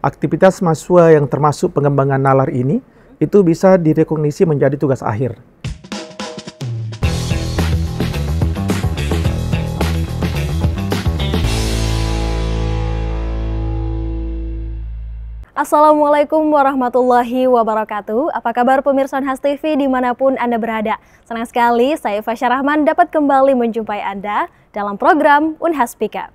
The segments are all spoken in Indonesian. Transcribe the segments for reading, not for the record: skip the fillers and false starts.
aktivitas mahasiswa yang termasuk pengembangan nalar ini itu bisa direkognisi menjadi tugas akhir. Assalamualaikum warahmatullahi wabarakatuh. Apa kabar pemirsa Unhas TV dimanapun Anda berada? Senang sekali saya Fasya Rahman dapat kembali menjumpai Anda dalam program Unhas Speak Up.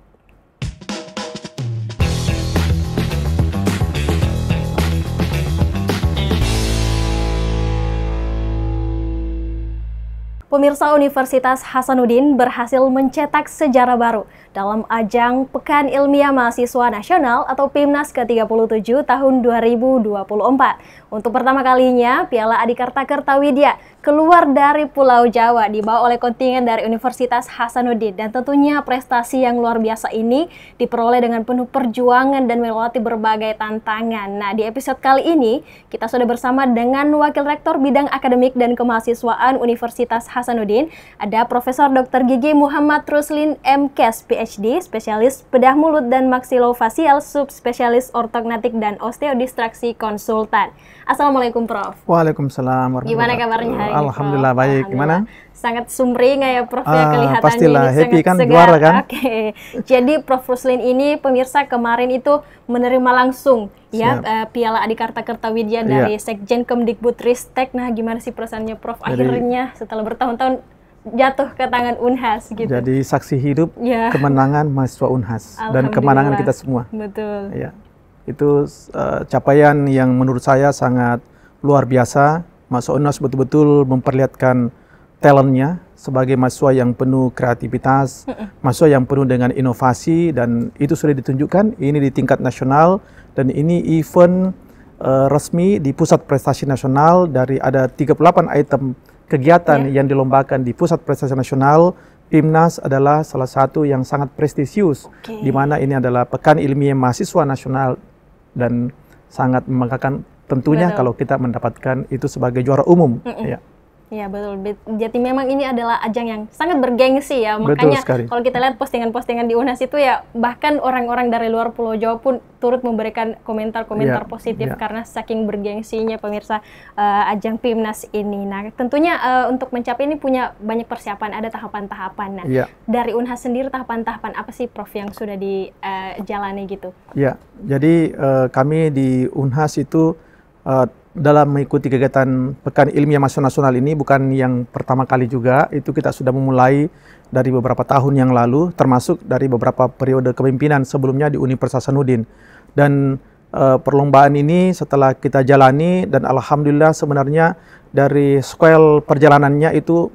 Pemirsa, Universitas Hasanuddin berhasil mencetak sejarah baru dalam ajang Pekan Ilmiah Mahasiswa Nasional atau PIMNAS ke-37 tahun 2024. Untuk pertama kalinya, Piala Adikarta Kertawidya keluar dari Pulau Jawa dibawa oleh kontingen dari Universitas Hasanuddin, dan tentunya prestasi yang luar biasa ini diperoleh dengan penuh perjuangan dan melewati berbagai tantangan. Nah, di episode kali ini kita sudah bersama dengan Wakil Rektor Bidang Akademik dan Kemahasiswaan Universitas Hasanuddin, ada Profesor Dr. Gigi Muhammad Ruslin MKes PhD, spesialis bedah mulut dan maksilofasial, subspesialis ortognatik dan osteodistraksi konsultan. Assalamualaikum Prof. Waalaikumsalam warahmatullahi Gimana kabarnya hari ini, Alhamdulillah Prof? baik. Gimana? Sangat sumring ya Prof ya, kelihatannya pastilah ini happy sangat kan, segar. juara kan? Oke. Jadi Prof Ruslin ini pemirsa kemarin itu menerima langsung ya Piala Adikarta Kertawidya dari Sekjen Kemdikbudristek. Nah, gimana sih perasaannya Prof akhirnya setelah bertahun-tahun jatuh ke tangan Unhas gitu. Jadi saksi hidup kemenangan mahasiswa Unhas dan kemenangan kita semua. Betul. Ya. Itu capaian yang menurut saya sangat luar biasa. Mahasiswa Unhas betul-betul memperlihatkan talentnya sebagai mahasiswa yang penuh kreativitas, mahasiswa yang penuh dengan inovasi, dan itu sudah ditunjukkan ini di tingkat nasional, dan ini event resmi di Pusat Prestasi Nasional. Dari ada 38 item kegiatan yang dilombakan di Pusat Prestasi Nasional, PIMNAS adalah salah satu yang sangat prestisius, di mana ini adalah Pekan Ilmiah Mahasiswa Nasional, dan sangat membanggakan tentunya kalau kita mendapatkan itu sebagai juara umum. Ya, betul. Jadi memang ini adalah ajang yang sangat bergengsi ya. Makanya kalau kita lihat postingan-postingan di Unhas itu ya, bahkan orang-orang dari luar Pulau Jawa pun turut memberikan komentar-komentar positif karena saking bergengsinya pemirsa ajang PIMNAS ini. Nah, tentunya untuk mencapai ini punya banyak persiapan, ada tahapan-tahapan. Nah, dari Unhas sendiri tahapan-tahapan apa sih Prof yang sudah dijalani gitu? Ya, jadi kami di Unhas itu dalam mengikuti kegiatan Pekan Ilmiah Mahasiswa Nasional ini bukan yang pertama kali juga. Itu kita sudah memulai dari beberapa tahun yang lalu, termasuk dari beberapa periode kepemimpinan sebelumnya di Universitas Hasanuddin. Dan perlombaan ini setelah kita jalani, dan alhamdulillah sebenarnya dari scale perjalanannya itu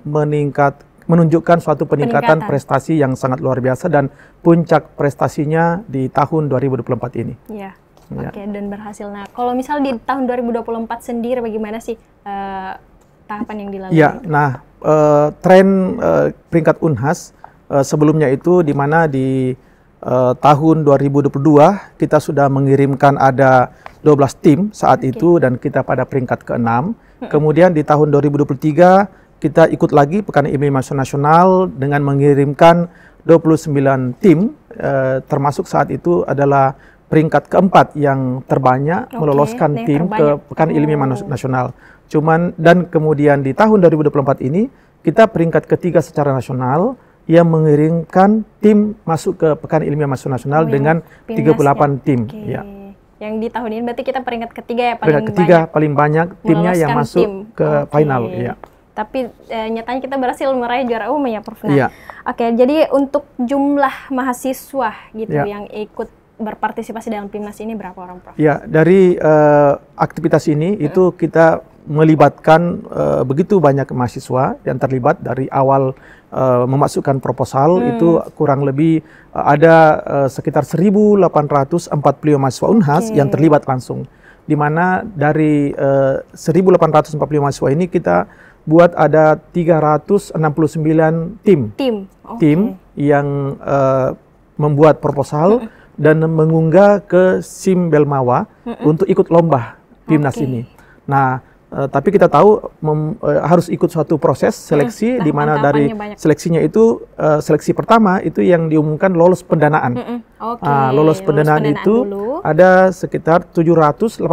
menunjukkan suatu peningkatan prestasi yang sangat luar biasa, dan puncak prestasinya di tahun 2024 ini. Oke, dan berhasil. Nah, kalau misal di tahun 2024 sendiri bagaimana sih tahapan yang dilalui? Ya, nah tren peringkat Unhas sebelumnya itu di mana di tahun 2022 kita sudah mengirimkan ada 12 tim saat itu, dan kita pada peringkat ke-6. Kemudian di tahun 2023 kita ikut lagi Pekan Ilmiah Mahasiswa Nasional dengan mengirimkan 29 tim, termasuk saat itu adalah peringkat keempat yang terbanyak meloloskan tim ke Pekan Ilmiah Mahasiswa Nasional. Dan kemudian di tahun 2024 ini kita peringkat ketiga secara nasional yang mengirimkan tim masuk ke Pekan Ilmiah Mahasiswa Nasional dengan 38 tim. Yang di tahun ini berarti kita peringkat ketiga ya, paling banyak timnya yang masuk ke final. Tapi nyatanya kita berhasil meraih juara umum ya Prof. Oke, jadi untuk jumlah mahasiswa gitu yang ikut berpartisipasi dalam PIMNAS ini berapa orang Prof? Ya, dari aktivitas ini itu kita melibatkan begitu banyak mahasiswa yang terlibat dari awal memasukkan proposal. Itu kurang lebih ada sekitar 1.845 mahasiswa Unhas yang terlibat langsung, di mana dari 1.845 mahasiswa ini kita buat ada 369 tim yang membuat proposal dan mengunggah ke SIM Belmawa untuk ikut lomba PIMNAS ini. Nah, Tapi kita tahu harus ikut suatu proses seleksi di mana dari seleksinya itu seleksi pertama itu yang diumumkan lolos pendanaan. Lolos pendanaan itu dulu. Ada sekitar 781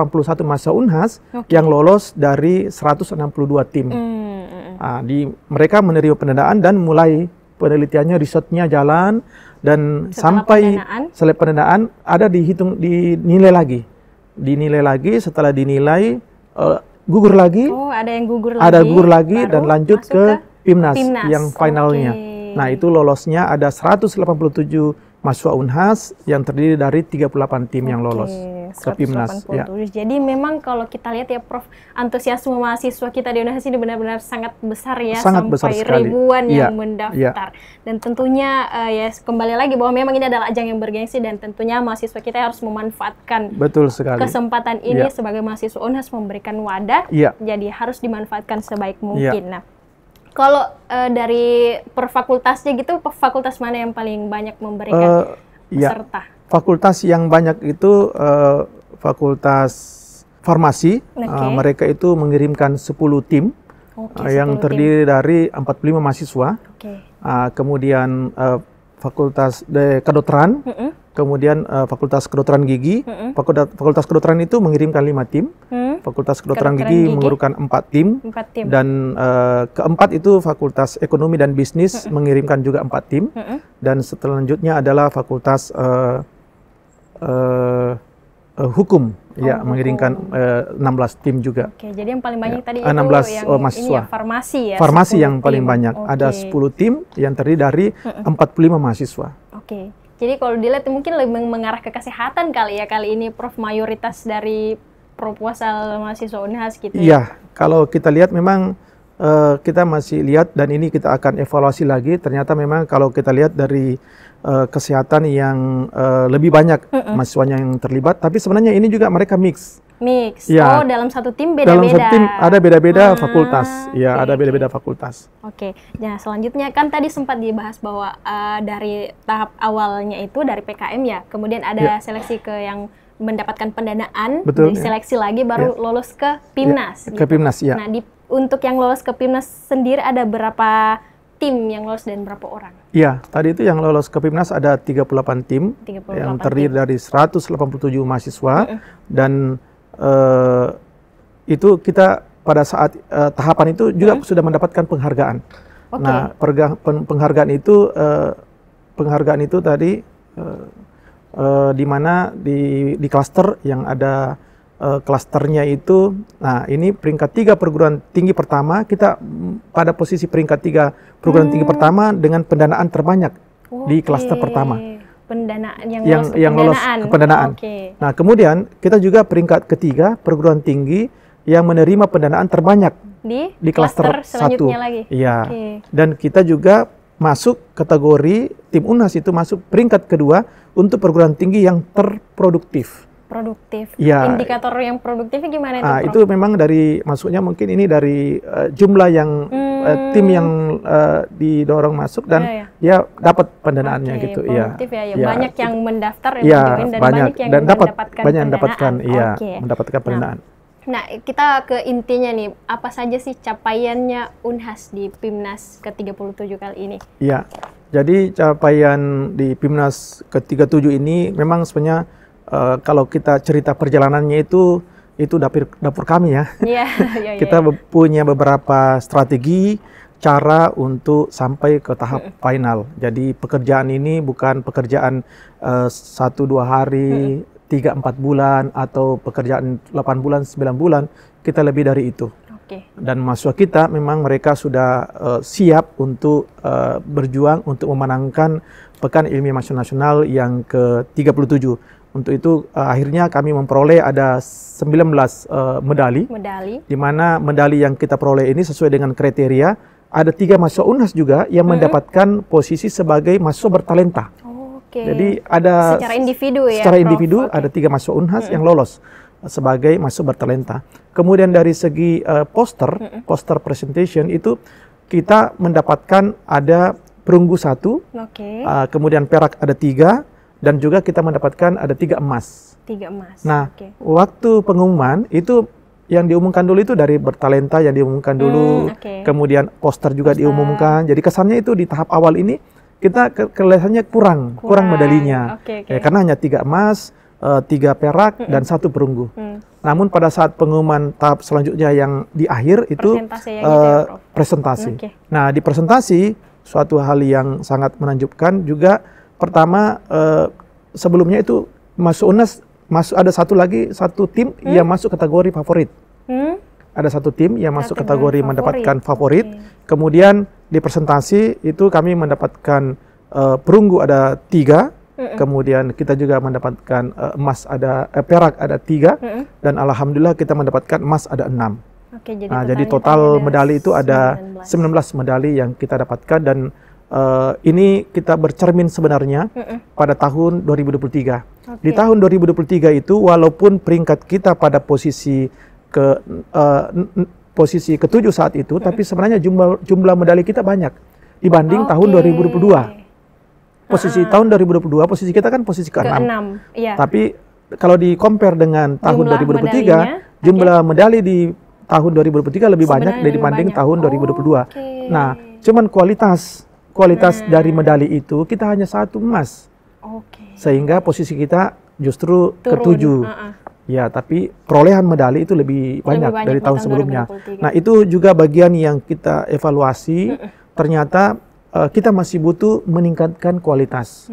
mahasiswa Unhas yang lolos dari 162 tim. Mereka menerima pendanaan dan mulai penelitiannya, risetnya jalan, dan sampai selesai pendanaan ada dinilai lagi. Setelah dinilai gugur lagi, ada gugur lagi dan lanjut ke PIMNAS yang finalnya. Nah, itu lolosnya ada 187 mahasiswa Unhas yang terdiri dari 38 tim yang lolos ke PIMNAS. Ya. Jadi memang kalau kita lihat ya Prof, antusiasme mahasiswa kita di Unhas ini benar-benar sangat besar ya, sangat besar sekali. Ribuan yang mendaftar. Dan tentunya ya kembali lagi bahwa memang ini adalah ajang yang bergengsi dan tentunya mahasiswa kita harus memanfaatkan kesempatan ini sebagai mahasiswa Unhas memberikan wadah. Jadi harus dimanfaatkan sebaik mungkin. Nah, kalau dari per fakultasnya gitu, fakultas mana yang paling banyak memberikan peserta? Fakultas yang banyak itu fakultas farmasi. Mereka itu mengirimkan 10 tim yang terdiri dari 45 mahasiswa. Kemudian fakultas kedokteran, kemudian fakultas kedokteran gigi. Fakultas kedokteran itu mengirimkan 5 tim. Fakultas kedokteran gigi mengirimkan 4 tim. Dan keempat itu fakultas ekonomi dan bisnis mengirimkan juga 4 tim. Dan selanjutnya adalah fakultas hukum mengirimkan 16 tim juga. Jadi yang paling banyak tadi itu 16 yang mahasiswa. Farmasi ya. Farmasi yang paling banyak. Ada 10 tim yang terdiri dari 45 mahasiswa. Jadi kalau dilihat mungkin lebih mengarah ke kesehatan kali ini Prof, mayoritas dari proposal mahasiswa Unhas gitu. Iya, kalau kita lihat memang kita masih lihat dan ini kita akan evaluasi lagi. Ternyata memang kalau kita lihat dari kesehatan yang lebih banyak mahasiswanya yang terlibat, tapi sebenarnya ini juga mereka mix. Ya. Dalam satu tim beda-beda. Dalam satu tim ada beda-beda fakultas. Ada beda-beda fakultas. Nah, selanjutnya kan tadi sempat dibahas bahwa dari tahap awalnya itu dari PKM ya, kemudian ada seleksi ke yang mendapatkan pendanaan, diseleksi lagi baru lolos ke PIMNAS. Ke PIMNAS, Nah, untuk yang lolos ke PIMNAS sendiri ada berapa tim yang lolos dan berapa orang? Iya, tadi itu yang lolos ke PIMNAS ada 38 tim yang terdiri dari 187 mahasiswa dan itu kita pada saat tahapan itu juga sudah mendapatkan penghargaan. Nah, penghargaan itu tadi di mana di klaster yang ada klasternya itu, nah ini peringkat 3 perguruan tinggi pertama, kita pada posisi peringkat 3 perguruan tinggi pertama dengan pendanaan terbanyak di klaster pertama. Pendanaan yang lolos ke pendanaan. Nah, kemudian kita juga peringkat ketiga perguruan tinggi yang menerima pendanaan terbanyak di klaster 1. Iya. Dan kita juga masuk kategori tim Unhas itu masuk peringkat kedua untuk perguruan tinggi yang terproduktif. Indikator yang produktifnya gimana itu? Itu memang dari masuknya mungkin ini dari jumlah yang tim yang didorong masuk dan dia dapat pendanaannya gitu. Banyak yang mendaftar dan banyak yang mendapatkan mendapatkan pendanaan. Nah, kita ke intinya nih, apa saja sih capaiannya Unhas di PIMNAS ke-37 kali ini? Iya, jadi capaian di PIMNAS ke-37 ini memang sebenarnya kalau kita cerita perjalanannya itu dapur kami ya. Kita punya beberapa strategi, cara untuk sampai ke tahap final. Jadi pekerjaan ini bukan pekerjaan 1-2 hari, 3-4 bulan, atau pekerjaan 8 bulan, 9 bulan, kita lebih dari itu. Dan mahasiswa kita memang mereka sudah siap untuk berjuang untuk memenangkan Pekan Ilmiah Nasional yang ke-37. Untuk itu akhirnya kami memperoleh ada 19 medali. Di mana medali yang kita peroleh ini sesuai dengan kriteria. Ada 3 mahasiswa Unhas juga yang mendapatkan posisi sebagai mahasiswa bertalenta. Jadi ada secara individu ya. Secara individu ada 3 mahasiswa Unhas yang lolos sebagai mahasiswa bertalenta. Kemudian dari segi poster presentation itu kita mendapatkan ada perunggu 1, kemudian perak ada 3, dan juga kita mendapatkan ada 3 emas. 3 emas. Nah, waktu pengumuman itu yang diumumkan dulu itu dari bertalenta yang diumumkan dulu, kemudian poster juga diumumkan. Jadi kesannya itu di tahap awal ini kita kelihatannya kurang medalinya, ya, karena hanya 3 emas, 3 perak dan 1 perunggu. Namun pada saat pengumuman tahap selanjutnya yang di akhir itu presentasi. Nah, di presentasi suatu hal yang sangat menakjubkan juga. Pertama, sebelumnya itu masuk ada satu tim yang masuk kategori favorit. Ada satu tim yang masuk kategori mendapatkan favorit. Kemudian di presentasi itu kami mendapatkan perunggu ada 3. Kemudian kita juga mendapatkan emas perak ada 3. Dan alhamdulillah kita mendapatkan emas ada 6. Jadi total medali itu ada 19 medali yang kita dapatkan, dan ini kita bercermin sebenarnya pada tahun 2023. Di tahun 2023 itu walaupun peringkat kita pada posisi ke-7 saat itu, tapi sebenarnya jumlah medali kita banyak dibanding tahun 2022. Posisi tahun 2022 posisi kita kan posisi ke-6. Tapi kalau di compare dengan tahun 2023, jumlah medali di tahun 2023 lebih banyak dibanding tahun 2022. Nah, cuman kualitas dari medali itu kita hanya 1 emas. Sehingga posisi kita justru ke-7. Ya, tapi perolehan medali itu lebih banyak dari tahun sebelumnya. Nah, itu juga bagian yang kita evaluasi. Ternyata kita masih butuh meningkatkan kualitas.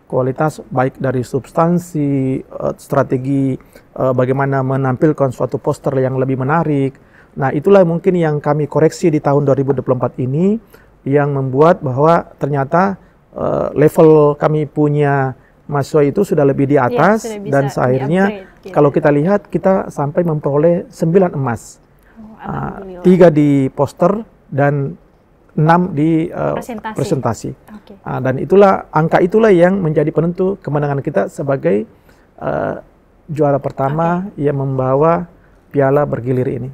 Kualitas baik dari substansi, strategi bagaimana menampilkan suatu poster yang lebih menarik. Nah, itulah mungkin yang kami koreksi di tahun 2024 ini, yang membuat bahwa ternyata level kami punya mahasiswa itu sudah lebih di atas, dan akhirnya kalau kita lihat kita sampai memperoleh 9 emas, 3 di poster dan 6 di presentasi. Dan angka itulah yang menjadi penentu kemenangan kita sebagai juara pertama yang membawa piala bergilir ini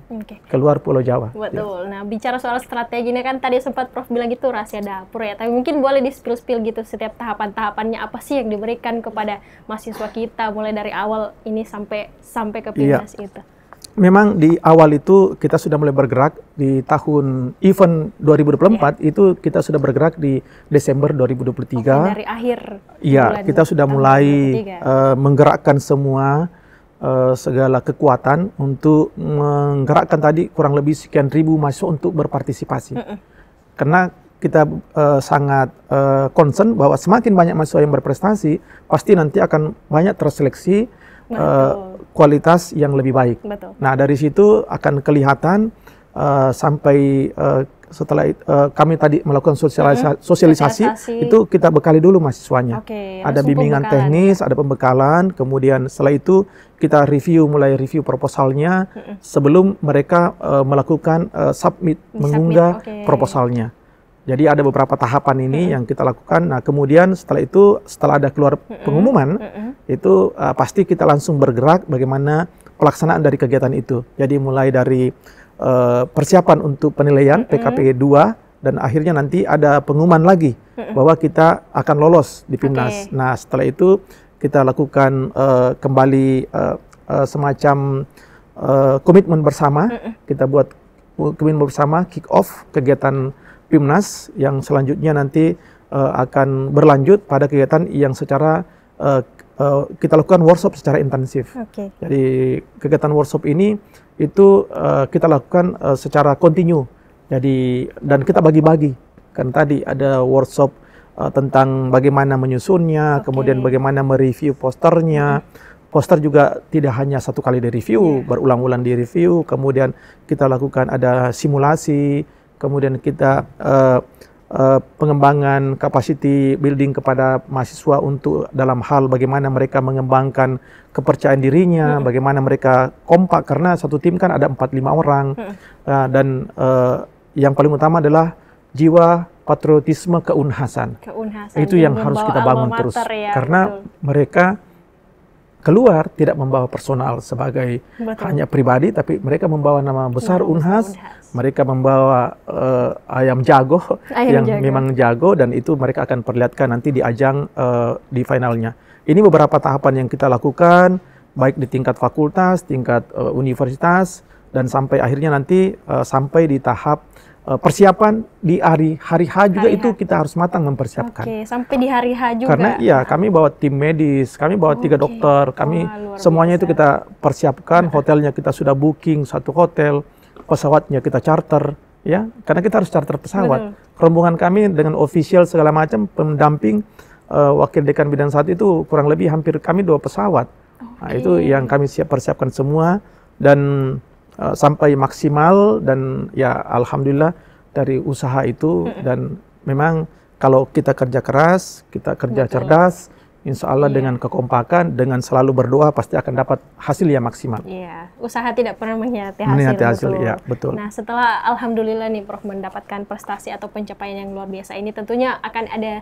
keluar Pulau Jawa. Betul. Nah, bicara soal strategi ini kan tadi sempat Prof bilang itu rahasia dapur ya. Tapi mungkin boleh di-spill gitu setiap tahapan-tahapannya apa sih yang diberikan kepada mahasiswa kita mulai dari awal ini sampai ke Pimnas itu. Memang di awal itu kita sudah mulai bergerak di tahun event 2024 itu kita sudah bergerak di Desember 2023. Dari akhir. Iya, kita sudah mulai menggerakkan semua segala kekuatan untuk menggerakkan tadi kurang lebih sekian ribu mahasiswa untuk berpartisipasi. Karena kita sangat concern bahwa semakin banyak mahasiswa yang berprestasi, pasti nanti akan banyak terseleksi kualitas yang lebih baik. Nah, dari situ akan kelihatan sampai setelah kami tadi melakukan sosialisasi itu kita bekali dulu mahasiswanya. Ada bimbingan teknis, ada pembekalan, kemudian setelah itu kita mulai review proposalnya sebelum mereka melakukan mengunggah proposalnya. Jadi ada beberapa tahapan ini yang kita lakukan. Nah, kemudian setelah ada keluar pengumuman, itu pasti kita langsung bergerak bagaimana pelaksanaan dari kegiatan itu. Jadi mulai dari persiapan untuk penilaian PKP 2, dan akhirnya nanti ada pengumuman lagi bahwa kita akan lolos di Pimnas. Nah, setelah itu kita lakukan kembali semacam komitmen bersama. Kita buat komitmen bersama kick off kegiatan Pimnas yang selanjutnya nanti akan berlanjut pada kegiatan yang secara kita lakukan workshop secara intensif. Jadi kegiatan workshop ini itu kita lakukan secara kontinu. Jadi dan kita bagi-bagi. Kan tadi ada workshop tentang bagaimana menyusunnya, kemudian bagaimana mereview posternya. Poster juga tidak hanya satu kali direview, berulang-ulang direview. Kemudian kita lakukan ada simulasi, kemudian kita pengembangan capacity building kepada mahasiswa untuk dalam hal bagaimana mereka mengembangkan kepercayaan dirinya, bagaimana mereka kompak, karena satu tim kan ada 4-5 orang. Dan yang paling utama adalah jiwa patriotisme keunhasan. Itu yang harus kita bangun terus. Karena mereka keluar tidak membawa personal sebagai hanya pribadi, tapi mereka membawa nama besar Unhas. Mereka membawa ayam jago memang jago, dan itu mereka akan perlihatkan nanti di ajang di finalnya. Ini beberapa tahapan yang kita lakukan. baik di tingkat fakultas, tingkat universitas, dan sampai akhirnya nanti sampai di tahap persiapan di hari H juga itu kita harus matang mempersiapkan. Oke, sampai di hari H juga. Karena iya, kami bawa tim medis, kami bawa 3 dokter, kami semuanya itu kita persiapkan, hotelnya kita sudah booking satu hotel, pesawatnya kita charter, ya, karena kita harus charter pesawat. Rombongan kami dengan official segala macam, pendamping, wakil dekan bidang saat itu kurang lebih hampir kami 2 pesawat. Nah, itu yang kami persiapkan semua dan sampai maksimal, dan ya alhamdulillah dari usaha itu. Dan memang kalau kita kerja keras, kita kerja cerdas, insya Allah dengan kekompakan, dengan selalu berdoa pasti akan dapat hasil yang maksimal. Iya, usaha tidak pernah mengkhianati hasil. Mengkhianati hasil, ya betul. Nah, setelah alhamdulillah nih Prof mendapatkan prestasi atau pencapaian yang luar biasa ini, tentunya akan ada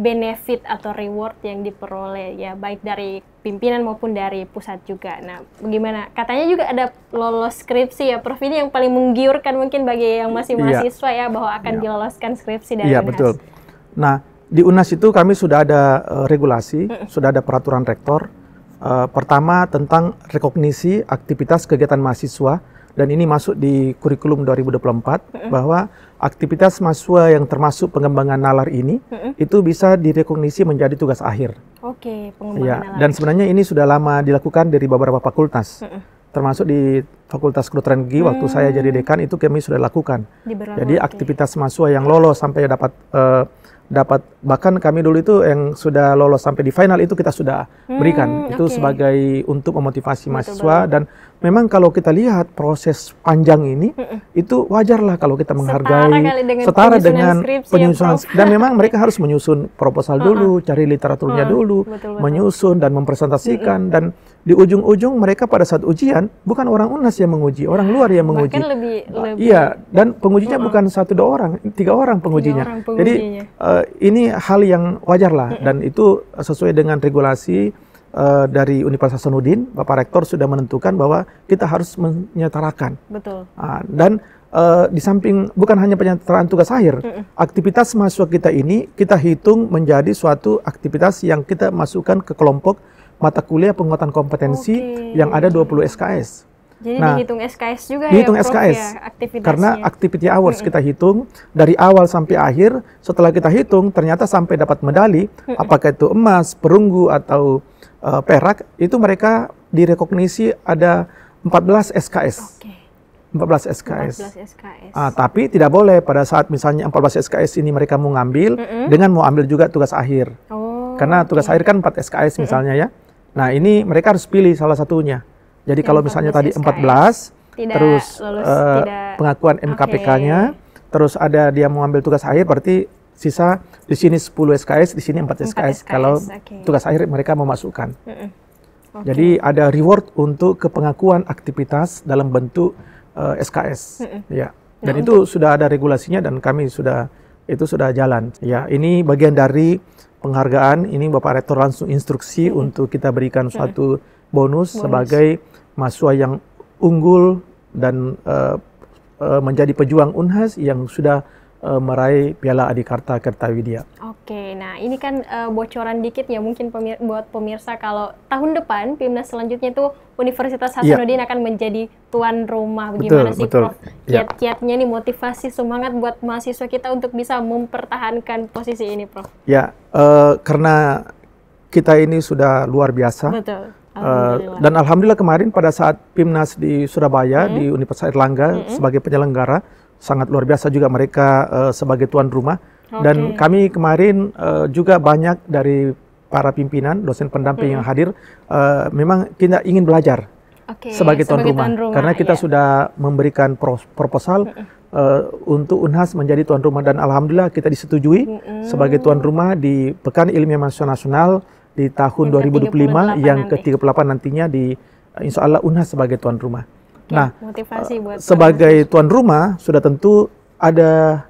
benefit atau reward yang diperoleh ya, baik dari pimpinan maupun dari pusat juga. Nah, bagaimana? Katanya juga ada lolos skripsi ya, Prof, ini yang paling menggiurkan mungkin bagi yang masih mahasiswa ya, bahwa akan diloloskan skripsi dari UNHAS. Iya, betul. Nah, di UNHAS itu kami sudah ada regulasi, sudah ada peraturan rektor. Pertama tentang rekognisi aktivitas kegiatan mahasiswa, dan ini masuk di kurikulum 2024 bahwa aktivitas mahasiswa yang termasuk pengembangan nalar ini itu bisa direkognisi menjadi tugas akhir. Oke, pengembangan nalar. Dan sebenarnya ini sudah lama dilakukan dari beberapa fakultas, termasuk di Fakultas Kedokteran Gigi waktu saya jadi dekan itu kami sudah lakukan. Jadi aktivitas mahasiswa yang lolos sampai dapat bahkan kami dulu itu yang sudah lolos sampai di final itu kita sudah berikan itu sebagai untuk memotivasi mahasiswa. Dan memang kalau kita lihat proses panjang ini itu wajarlah kalau kita menghargai setara dengan penyusunan ya, dan memang mereka harus menyusun proposal dulu, cari literaturnya dulu, menyusun dan mempresentasikan. Dan di ujung-ujung mereka pada saat ujian bukan orang UNHAS yang menguji, orang luar yang menguji. Iya, dan pengujinya bukan 1-2 orang, 3 orang pengujinya. Jadi ini hal yang wajar lah, dan itu sesuai dengan regulasi dari Universitas Hasanuddin. Bapak Rektor sudah menentukan bahwa kita harus menyetarakan. Betul. Dan di samping bukan hanya penyetaraan tugas akhir, aktivitas mahasiswa kita ini kita hitung menjadi suatu aktivitas yang kita masukkan ke kelompok mata kuliah penguatan kompetensi yang ada 20 SKS. Jadi dihitung SKS juga dihitung ya, Prof, SKS, ya, aktivitasnya. karena activity hours kita hitung dari awal sampai akhir. Setelah kita hitung, ternyata sampai dapat medali, apakah itu emas, perunggu, atau perak, itu mereka direkognisi ada 14 SKS. 14 SKS. Tapi tidak boleh pada saat misalnya 14 SKS ini mereka mau ngambil, dengan mau ambil juga tugas akhir. Karena tugas akhir kan 4 SKS misalnya ya. Nah, ini mereka harus pilih salah satunya. Jadi kalau misalnya tadi 14, terus pengakuan MKPK-nya, terus ada dia mau ambil tugas akhir, berarti sisa di sini 10 SKS, di sini 4 SKS. Kalau tugas akhir mereka memasukkan. Jadi ada reward untuk kepengakuan aktivitas dalam bentuk SKS. Ya. Dan itu sudah ada regulasinya dan kami sudah jalan. Ya, ini bagian dari penghargaan. Ini Bapak Rektor langsung instruksi untuk kita berikan suatu bonus sebagai mahasiswa yang unggul dan menjadi pejuang UNHAS yang sudah meraih Piala Adikarta Kertawidya. Oke, nah ini kan bocoran dikit ya mungkin buat pemirsa kalau tahun depan Pimnas selanjutnya itu Universitas Hasanuddin akan menjadi tuan rumah. Bagaimana sih Prof? Kiat-kiatnya nih, motivasi semangat buat mahasiswa kita untuk bisa mempertahankan posisi ini, Prof? Ya, karena kita ini sudah luar biasa. Betul. Dan alhamdulillah kemarin pada saat Pimnas di Surabaya di Universitas Airlangga sebagai penyelenggara sangat luar biasa juga mereka sebagai tuan rumah. Dan kami kemarin juga banyak dari para pimpinan, dosen pendamping yang hadir, memang kita ingin belajar sebagai tuan rumah. Karena kita sudah memberikan proposal untuk UNHAS menjadi tuan rumah, dan alhamdulillah kita disetujui sebagai tuan rumah di Pekan Ilmiah Mahasiswa Nasional di tahun 2025 yang ke-38 nantinya di insya Allah UNHAS sebagai tuan rumah. Nah, sebagai tuan rumah sudah tentu ada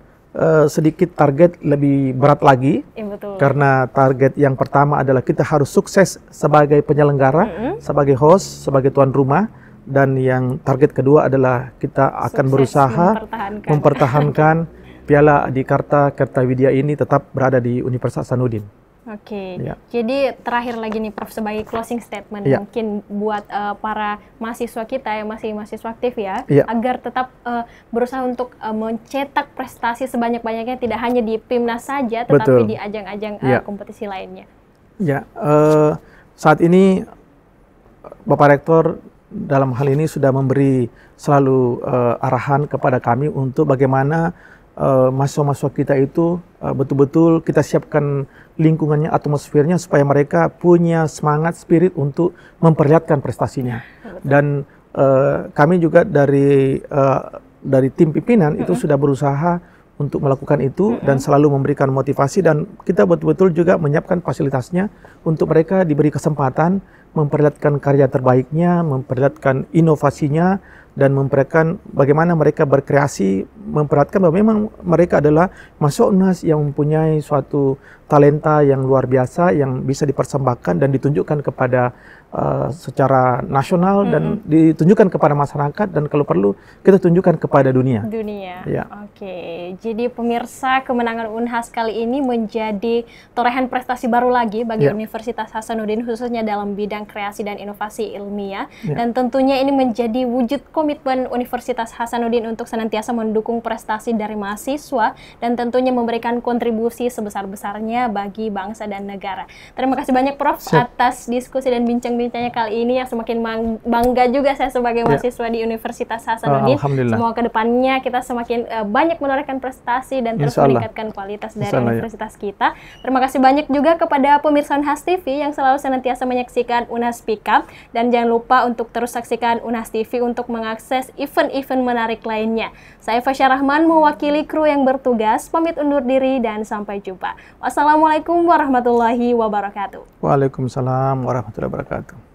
sedikit target lebih berat lagi, karena target yang pertama adalah kita harus sukses sebagai penyelenggara, sebagai host, sebagai tuan rumah, dan yang target kedua adalah kita akan berusaha mempertahankan Piala Adikarta Kertawidya ini tetap berada di Universitas Hasanuddin. Oke, Ya. jadi terakhir lagi nih Prof, sebagai closing statement mungkin buat para mahasiswa kita yang masih mahasiswa aktif ya, agar tetap berusaha untuk mencetak prestasi sebanyak-banyaknya, tidak hanya di PIMNAS saja, tetapi di ajang-ajang kompetisi lainnya. Ya, saat ini Bapak Rektor dalam hal ini sudah memberi selalu arahan kepada kami untuk bagaimana mahasiswa-mahasiswa kita itu betul-betul kita siapkan lingkungannya, atmosfernya supaya mereka punya semangat, spirit untuk memperlihatkan prestasinya. Dan kami juga dari tim pimpinan itu sudah berusaha untuk melakukan itu dan selalu memberikan motivasi, dan kita betul-betul juga menyiapkan fasilitasnya untuk mereka diberi kesempatan memperlihatkan karya terbaiknya, memperlihatkan inovasinya, dan memperlihatkan bagaimana mereka berkreasi, memperlihatkan bahwa memang mereka adalah mahasiswa UNHAS yang mempunyai suatu talenta yang luar biasa yang bisa dipersembahkan dan ditunjukkan kepada secara nasional dan ditunjukkan kepada masyarakat, dan kalau perlu kita tunjukkan kepada dunia. Ya. Oke, jadi pemirsa, kemenangan UNHAS kali ini menjadi torehan prestasi baru lagi bagi Universitas Hasanuddin, khususnya dalam bidang kreasi dan inovasi ilmiah. Dan tentunya ini menjadi wujud komitmen Universitas Hasanuddin untuk senantiasa mendukung prestasi dari mahasiswa dan tentunya memberikan kontribusi sebesar-besarnya bagi bangsa dan negara. Terima kasih banyak Prof atas diskusi dan bincang-bincangnya kali ini, yang semakin bangga juga saya sebagai mahasiswa di Universitas Hasanuddin. Semoga kedepannya kita semakin banyak menorehkan prestasi dan terus meningkatkan kualitas dari universitas kita. Terima kasih banyak juga kepada pemirsa UNHAS TV yang selalu senantiasa menyaksikan UNHAS Speak Up, dan jangan lupa untuk terus saksikan UNHAS TV untuk mengakses event-event menarik lainnya. Saya Fasya Rahman mewakili kru yang bertugas, pamit undur diri dan sampai jumpa. Wassalamualaikum warahmatullahi wabarakatuh. Waalaikumsalam warahmatullahi wabarakatuh.